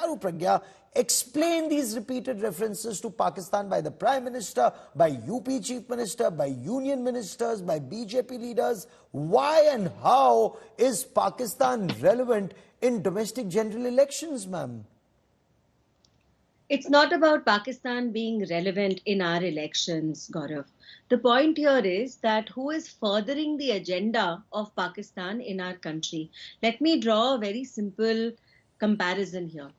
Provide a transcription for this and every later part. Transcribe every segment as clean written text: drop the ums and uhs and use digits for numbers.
Charu Pragya, explain these repeated references to Pakistan by the Prime Minister, by UP Chief Minister, by Union Ministers, by BJP leaders. Why and how is Pakistan relevant in domestic general elections, ma'am? It's not about Pakistan being relevant in our elections, Gaurav. The point here is that who is furthering the agenda of Pakistan in our country? Let me draw a very simple comparison here.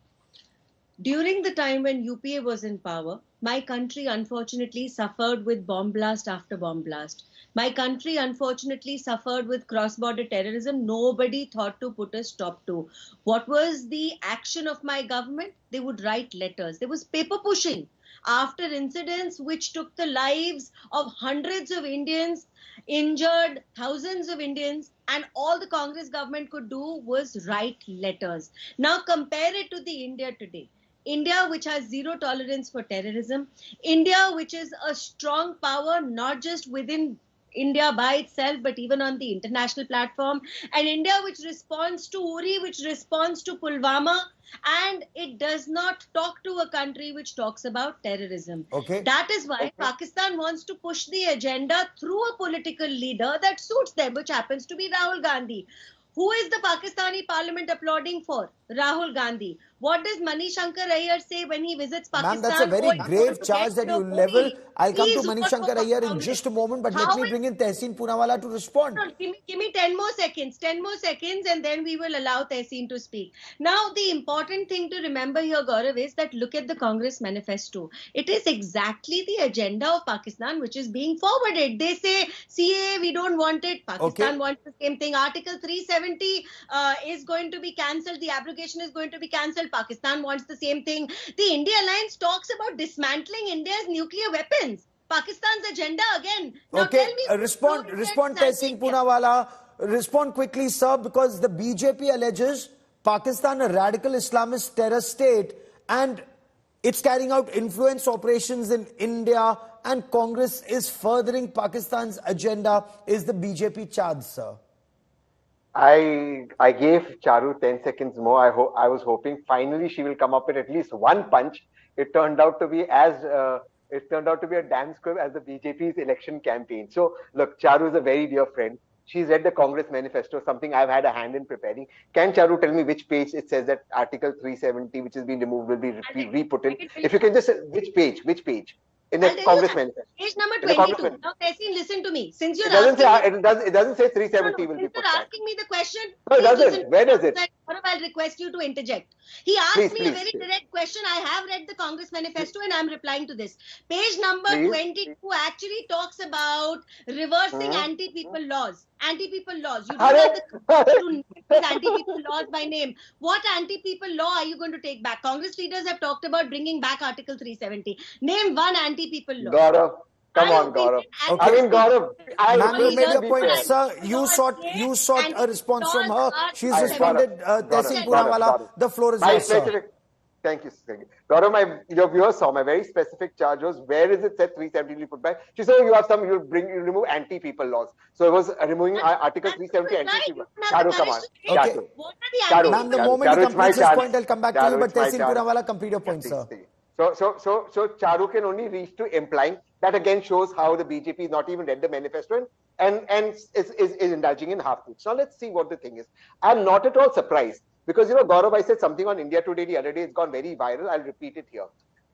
During the time when UPA was in power, my country unfortunately suffered with bomb blast after bomb blast. My country unfortunately suffered with cross-border terrorism nobody thought to put a stop to. What was the action of my government? They would write letters. There was paper pushing. After incidents which took the lives of hundreds of Indians, injured thousands of Indians, and all the Congress government could do was write letters. Now compare it to the India today. India, which has zero tolerance for terrorism. India, which is a strong power, not just within India by itself, but even on the international platform. And India, which responds to Uri, which responds to Pulwama, and it does not talk to a country which talks about terrorism. Okay. That is why Pakistan wants to push the agenda through a political leader that suits them, which happens to be Rahul Gandhi. Who is the Pakistani parliament applauding for? Rahul Gandhi. What does Manishankar Aiyar say when he visits Pakistan? Ma'am, that's a very grave charge that you level. I'll come to Manishankar Aiyar in just a moment, but let me bring in Tehseen Poonawala to respond. No, give me 10 more seconds, and then we will allow Tehseen to speak. Now, the important thing to remember here, Gaurav, is that look at the Congress Manifesto. It is exactly the agenda of Pakistan which is being forwarded. They say, CAA, we don't want it. Pakistan wants the same thing. Article 370 is going to be cancelled. The abrogation is going to be cancelled. Pakistan wants the same thing. The India Alliance talks about dismantling India's nuclear weapons. Pakistan's agenda again. Now tell me. Respond, Tehseen Poonawala. Respond quickly, sir, because the BJP alleges Pakistan a radical Islamist terror state and it's carrying out influence operations in India and Congress is furthering Pakistan's agenda. Is the BJP charge, sir? I gave Charu 10 seconds more. I was hoping finally she will come up with at least one punch. It turned out to be a damn squib as the BJP's election campaign. So look, Charu is a very dear friend. She's read the Congress Manifesto, something I've had a hand in preparing. Can Charu tell me which page it says that Article 370, which has been removed, will be re-put in? If you can just say which page? In the Congress Manifesto. Page number 22. Now, Tehseen, listen to me. Since you're it doesn't say 370 will be put back. You're asking me the question. No, it doesn't. Where does it? I'll request you to interject. He asked me a very direct question. I have read the Congress Manifesto and I'm replying to this. Page number 22 actually talks about reversing anti-people laws. Anti-people laws. You don't have the to name anti-people laws by name. What anti-people law are you going to take back? Congress leaders have talked about bringing back Article 370. Name one anti-people law. Gaurav. Come on, Gaurav. Okay. I mean, Gaurav. Ma'am, you made your point, sir. You sought a response from her. She's responded. Tehseen Poonawala, the floor is yours, sir. Thank you. Gaurav, your viewers saw my very specific charge was where is it said 370 put back? She said, you remove anti-people laws. So it was removing Article 370 anti-people. Charu, come on. Okay. Ma'am, the moment he completes his point, I'll come back to you. But Tehseen Poonawala, complete your point, sir. So Charu can only reach to implying. That again shows how the BJP is not even read the manifesto and is indulging in half-truths. Now let's see what the thing is. I'm not at all surprised because Gaurav, I said something on India Today the other day. It's gone very viral. I'll repeat it here.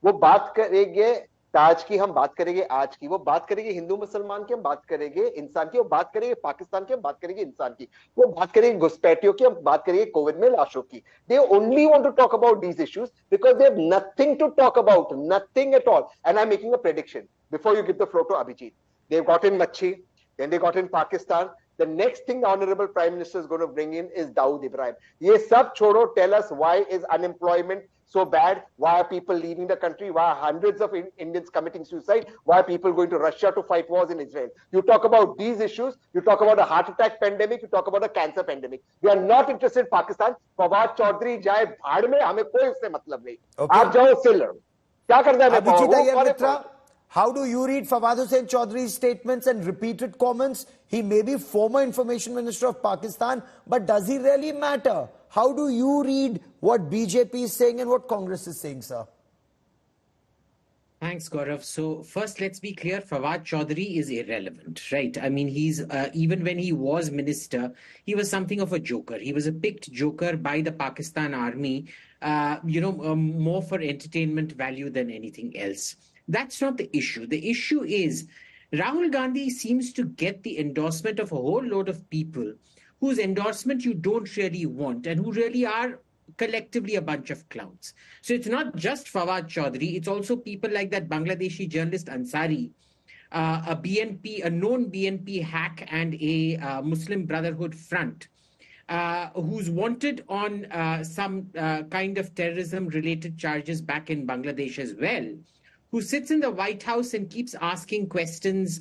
वो बात करेंगे ताज की, हम बात करेंगे आज की, वो बात करेंगे हिंदू मुसलमान की, हम बात करेंगे इंसान की, वो बात करेंगे पाकिस्तान की, हम बात करेंगे इंसान की, वो बात करेंगे घुसपैठियों की, हम बात करेंगे कोविड में लाशों की. They only want to talk about these issues because they have nothing to talk about, nothing at all. And I'm making a prediction before you give the floor to Abhijit. They've got in Machi, then they got in Pakistan. The next thing the Honorable Prime Minister is going to bring in is Dawood Ibrahim. Ye sab chodo, tell us why is unemployment so bad? Why are people leaving the country? Why are hundreds of Indians committing suicide? Why are people going to Russia to fight wars in Israel? You talk about these issues. You talk about a heart attack pandemic. You talk about a cancer pandemic. We are not interested in Pakistan. Fawad Chaudhry jaye bhaad mein, hame koi usse matlab nahi. Aap jao usse lado. Kya karna hai Abhijit, how do you read Fawad Hussain Chaudhry's statements and repeated comments? He may be former Information Minister of Pakistan, but does he really matter? How do you read what BJP is saying and what Congress is saying, sir? Thanks, Gaurav. So first, let's be clear, Fawad Chaudhry is irrelevant, right? I mean, he's even when he was minister, he was something of a joker. He was a picked joker by the Pakistan army, more for entertainment value than anything else. That's not the issue. The issue is Rahul Gandhi seems to get the endorsement of a whole load of people whose endorsement you don't really want and who really are collectively a bunch of clowns. So it's not just Fawad Chaudhry, it's also people like that Bangladeshi journalist Ansari, a known BNP hack and a Muslim Brotherhood front, who's wanted on some kind of terrorism-related charges back in Bangladesh as well, who sits in the White House and keeps asking questions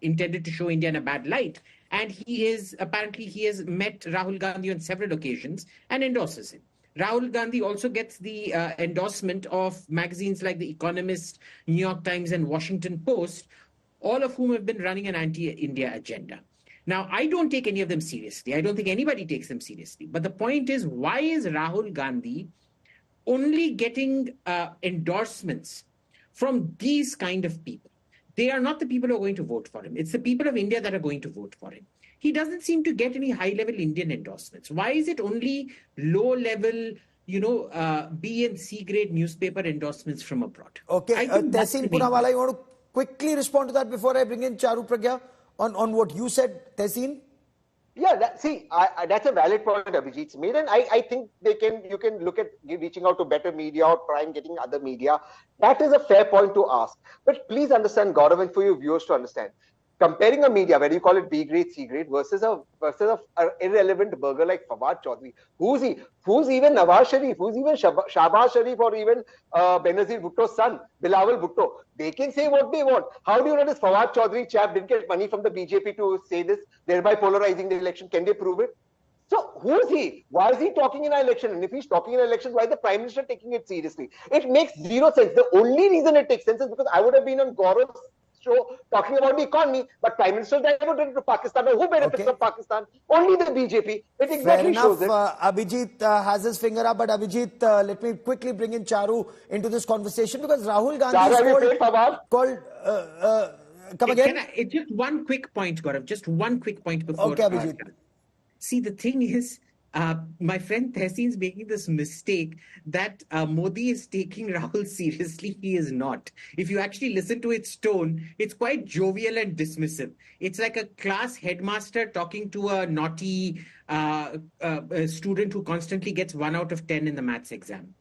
intended to show India in a bad light. And he has met Rahul Gandhi on several occasions and endorses him. Rahul Gandhi also gets the endorsement of magazines like The Economist, New York Times, and Washington Post, all of whom have been running an anti-India agenda. Now, I don't take any of them seriously. I don't think anybody takes them seriously. But the point is, why is Rahul Gandhi only getting endorsements from these kind of people? They are not the people who are going to vote for him. It's the people of India that are going to vote for him. He doesn't seem to get any high-level Indian endorsements. Why is it only low-level, B and C grade newspaper endorsements from abroad? Okay, Tehseen Poonawalla, you want to quickly respond to that before I bring in Charu Pragya on what you said, Tehseen? Yeah, that's a valid point Abhijit's made, and I think you can look at reaching out to better media or trying getting other media. That is a fair point to ask. But please understand, Gaurav, and for your viewers to understand, comparing a media, whether you call it B grade, C grade, versus a irrelevant burger like Fawad Chaudhry, who's he? Who's even Nawaz Sharif? Who's even Shahbaz Sharif or even Benazir Bhutto's son, Bilawal Bhutto? They can say what they want. How do you know this Fawad Chaudhry chap didn't get money from the BJP to say this, thereby polarizing the election? Can they prove it? So who is he? Why is he talking in an election? And if he's talking in an election, why is the Prime Minister taking it seriously? It makes zero sense. The only reason it takes sense is because I would have been on Gaurav's show talking about the economy, but Prime Minister diverted to Pakistan. Who benefits from Pakistan? Only the BJP. It exactly shows it. Abhijit has his finger up, but Abhijit, let me quickly bring in Charu into this conversation because Rahul Gandhi come again? Just one quick point, Gaurav. Just one quick point before. Okay, Abhijit. See, the thing is, my friend Tehseen is making this mistake that Modi is taking Rahul seriously. He is not. If you actually listen to its tone, it's quite jovial and dismissive. It's like a class headmaster talking to a naughty student who constantly gets 1 out of 10 in the maths exam.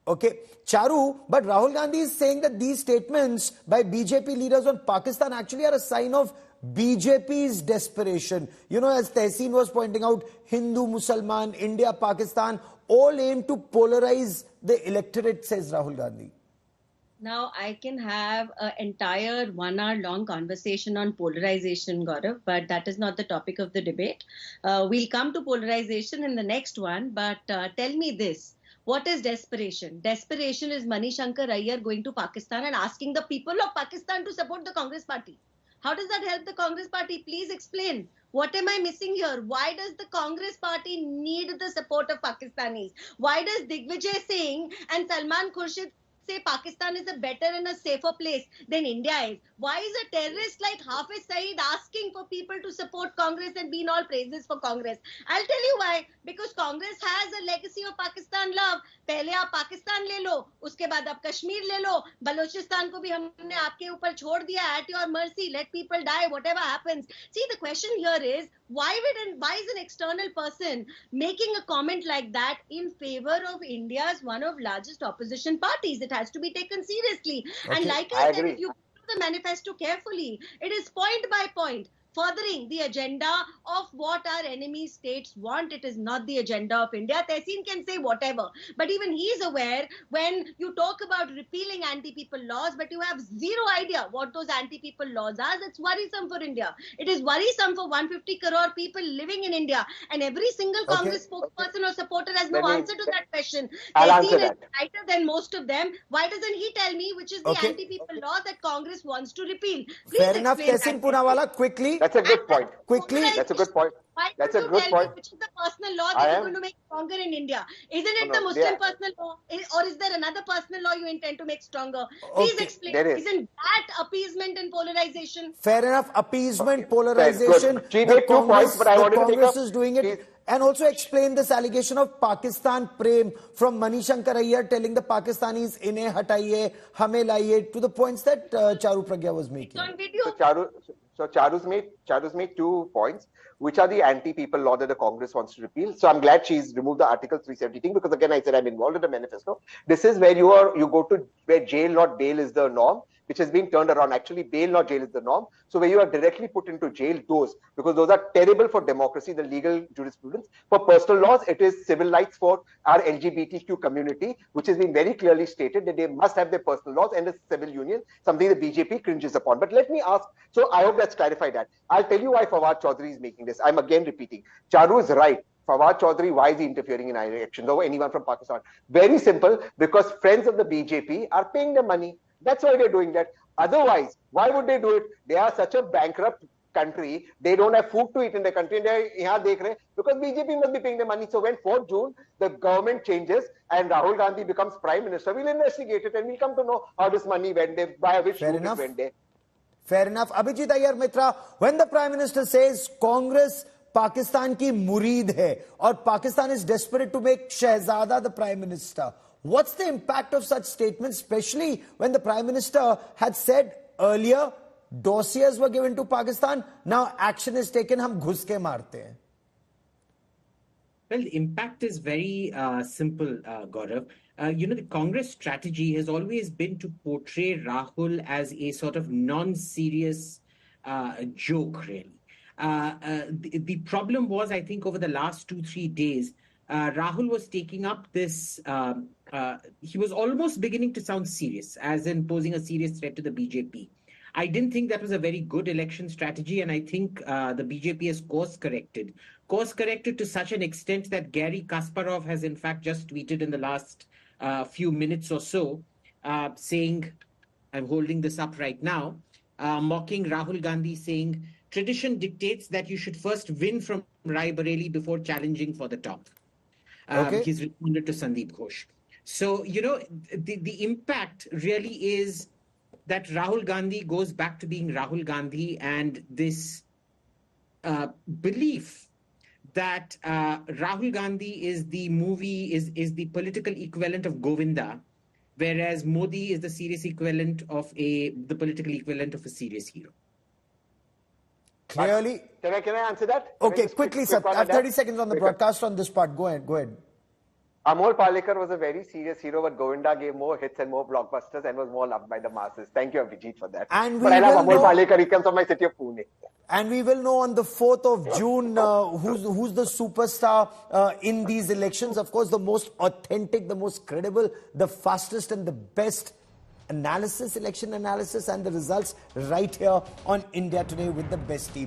Okay, Charu, but Rahul Gandhi is saying that these statements by BJP leaders on Pakistan actually are a sign of BJP's desperation. You know, as Tehseen was pointing out, Hindu, Musalman, India, Pakistan, all aim to polarize the electorate, says Rahul Gandhi. Now, I can have an entire 1 hour long conversation on polarization, Gaurav, but that is not the topic of the debate. We'll come to polarization in the next one, but tell me this. What is desperation? Desperation is Manishankar Iyer going to Pakistan and asking the people of Pakistan to support the Congress party. How does that help the Congress party? Please explain. What am I missing here? Why does the Congress party need the support of Pakistanis? Why does Digvijay Singh and Salman Khurshid say Pakistan is a better and a safer place than India is? Why is a terrorist like Hafiz Saeed asking for people to support Congress and be in all praises for Congress? I'll tell you why. Because Congress has a legacy of Pakistan love. पहले आप पाकिस्तान ले लो, उसके बाद आप कश्मीर ले लो, बलूचिस्तान को भी हमने आपके ऊपर छोड़ दिया, at your mercy, let people die, whatever happens. See, the question here is, why is an external person making a comment like that in favor of India's one of largest opposition parties? It has to be taken seriously. Okay, and like I said, if you read the manifesto carefully, it is point by point furthering the agenda of what our enemy states want. It is not the agenda of India. Tehseen can say whatever, but even he is aware when you talk about repealing anti-people laws, but you have zero idea what those anti-people laws are. That's worrisome for India. It is worrisome for 150 crore people living in India, and every single Congress spokesperson or supporter has no answer to that question. Tehseen is brighter than most of them. Why doesn't he tell me which is the anti-people law that Congress wants to repeal? Please fair enough, Tehseen Poonawalla, quickly. That's a good point. Quickly. That's a good point. Why That's don't a you good tell point. me which is the personal law that you're going to make stronger in India? Isn't it the Muslim personal law? Or is there another personal law you intend to make stronger? Please explain. There is. Isn't that appeasement and polarization? Fair enough. Appeasement, polarization. She made 2 points, but I wanted to Congress take is doing it. And also explain this allegation of Pakistan prem from Manishankar Iyer telling the Pakistanis, "Inhe hataiye, hame laiye," to the points that Charu Pragya was making. It's on video. So Charu's made 2 points, which are the anti-people law that the Congress wants to repeal. So I'm glad she's removed the Article 370 thing, because again, I said I'm involved in the manifesto. This is where you go to where jail, not bail, is the norm, which has been turned around. Actually, bail, not jail, is the norm. So where you are directly put into jail, because those are terrible for democracy, the legal jurisprudence. For personal laws, it is civil rights for our LGBTQ community, which has been very clearly stated that they must have their personal laws and a civil union, something the BJP cringes upon. But let me ask, so I hope that's clarified that. I'll tell you why Fawad Chaudhry is making this. I'm again repeating. Charu is right. Fawad Chaudhry, why is he interfering in our elections over anyone from Pakistan? Very simple, because friends of the BJP are paying them money. That's why they're doing that. Otherwise, why would they do it? They are such a bankrupt country. They don't have food to eat in the country. And they're here because BJP must be paying them money. So when 4th June, the government changes and Rahul Gandhi becomes Prime Minister, we'll investigate it and we'll come to know how this money went there, by which route it went there. Fair enough. Abhijit Iyer Mitra, when the Prime Minister says Congress Pakistan ki mureed hai or Pakistan is desperate to make Shehzada the Prime Minister, what's the impact of such statements, especially when the Prime Minister had said earlier dossiers were given to Pakistan, now action is taken, hum ghus ke marte hain? Well, the impact is very simple, Gaurav. The Congress strategy has always been to portray Rahul as a sort of non-serious joke, really. The problem was, I think, over the last 2-3 days, Rahul was taking up this, he was almost beginning to sound serious, as in posing a serious threat to the BJP. I didn't think that was a very good election strategy, and I think the BJP has course-corrected. Course-corrected to such an extent that Gary Kasparov has in fact just tweeted in the last few minutes or so, saying, I'm holding this up right now, mocking Rahul Gandhi, saying, tradition dictates that you should first win from Rai Bareli before challenging for the top. Okay. He's responded to Sandeep Ghosh. So, the impact really is that Rahul Gandhi goes back to being Rahul Gandhi, and this belief that Rahul Gandhi is the political equivalent of Govinda, whereas Modi is the serious equivalent of the political equivalent of a serious hero. Clearly. Can I answer that? Okay, quickly, sir. I have 30 seconds on the broadcast on this part. Go ahead. Amol Palekar was a very serious hero, but Govinda gave more hits and more blockbusters and was more loved by the masses. Thank you, Abhijit, for that. But I love Amol Palekar. He comes from my city of Pune. And we will know on the 4th of June who's the superstar in these elections. Of course, the most authentic, the most credible, the fastest and the best election analysis and the results right here on India Today with the best team.